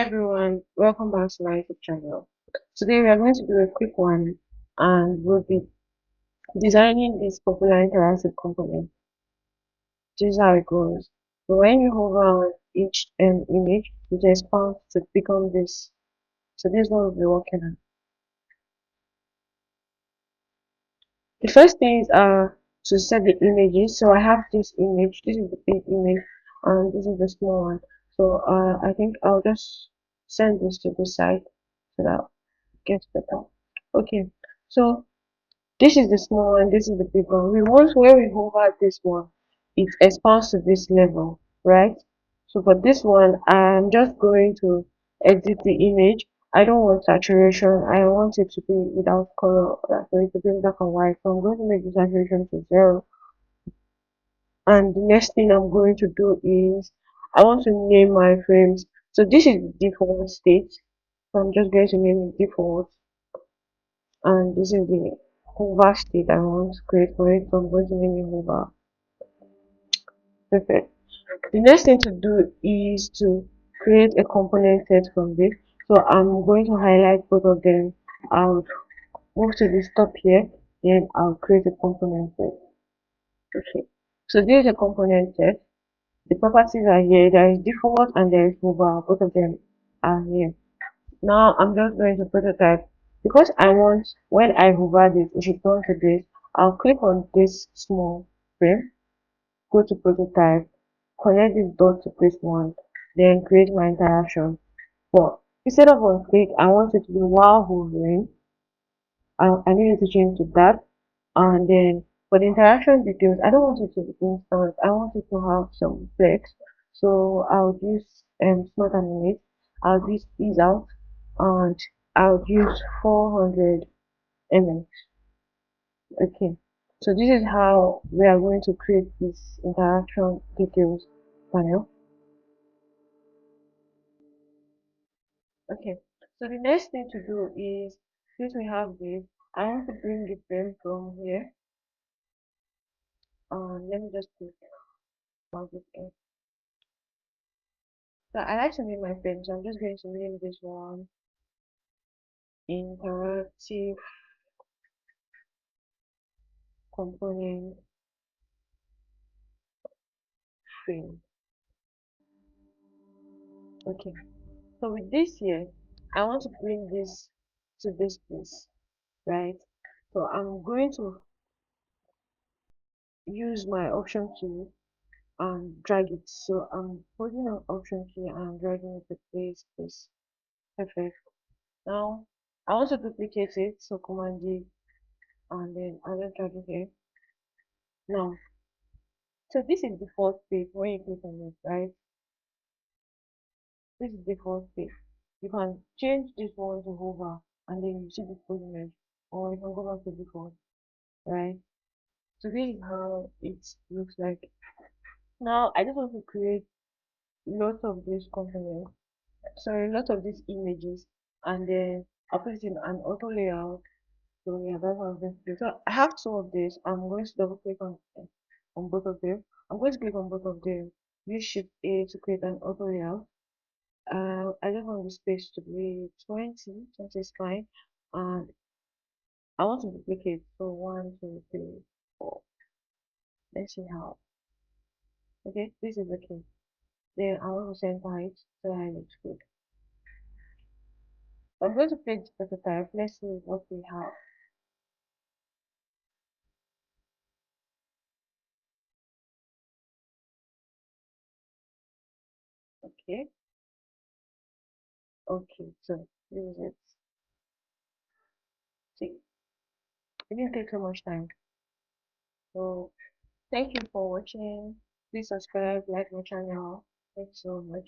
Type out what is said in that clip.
Everyone, welcome back to my YouTube channel. Today we are going to do a quick one and we'll be designing this popular interactive component. This is how it goes. So when you hover on each image, it expands to become this. So this is what we'll be working on. The first things are to set the images. So I have this image, this is the big image, and this is the small one. So I think I'll just send this to the side so that it gets better. Okay, so this is the small one, this is the big one. We want where we hover this one, it expands to this level, right? So for this one, I'm just going to edit the image. I don't want saturation. I want it to be without color, so it to be black and white. So I'm going to make the saturation to 0. And the next thing I'm going to do is I want to name my frames. So this is the default state. So I'm just going to name it default. And this is the hover state I want to create for it. So I'm going to name it hover. Perfect. The next thing to do is to create a component set from this. So I'm going to highlight both of them. I'll move to the top here, then I'll create a component set. Okay. So this is a component set. The properties are here. There is default and there is hover. Both of them are here. Now I'm just going to prototype because I want when I hover this, it should turn to this. I'll click on this small frame, go to prototype, connect this dot to this one, then create my interaction. But instead of on click, I want it to be while hovering. I need to change to that. And then for the interaction details, I don't want it to be instant. I want it to have some flex. So I'll use smart animate. I'll use ease out and I'll use 400 mm. Okay. So this is how we are going to create this interaction details panel. Okay. So the next thing to do is since we have this, I want to bring the frame from here. Let me just put this in. So I like to name my frame, so I'm just going to name this one interactive component frame. Okay. So with this here, I want to bring this to this place, right? So I'm going to use my option key and drag it. So I'm holding an option key and dragging it to place. Perfect. Now I want to duplicate it, so Command D, and then I'll just drag it here. Now, so this is the default space when you click on it, right? This is the default space. You can change this one to hover, and then you see the full image, or you can go back to default, right? So this is how it looks like. Now I just want to create lots of these components, sorry, lots of these images, and then I'll put it in an auto layout. So yeah, that's what I'm going to do. So I have two of these. I'm going to double click on both of them. I'm going to click on both of them. Use Shift A to create an auto layout. I just want the space to be 20. 20 is fine. And I want to duplicate. So 1, 2, 3, 4. Let's see how. Okay, this is okay. Then I want to center it so that it looks good. I'm going to play this prototype. Let's see what we have. Okay. Okay, so this is it. See, it didn't take so much time. So thank you for watching. Please subscribe, like my channel. Thanks so much.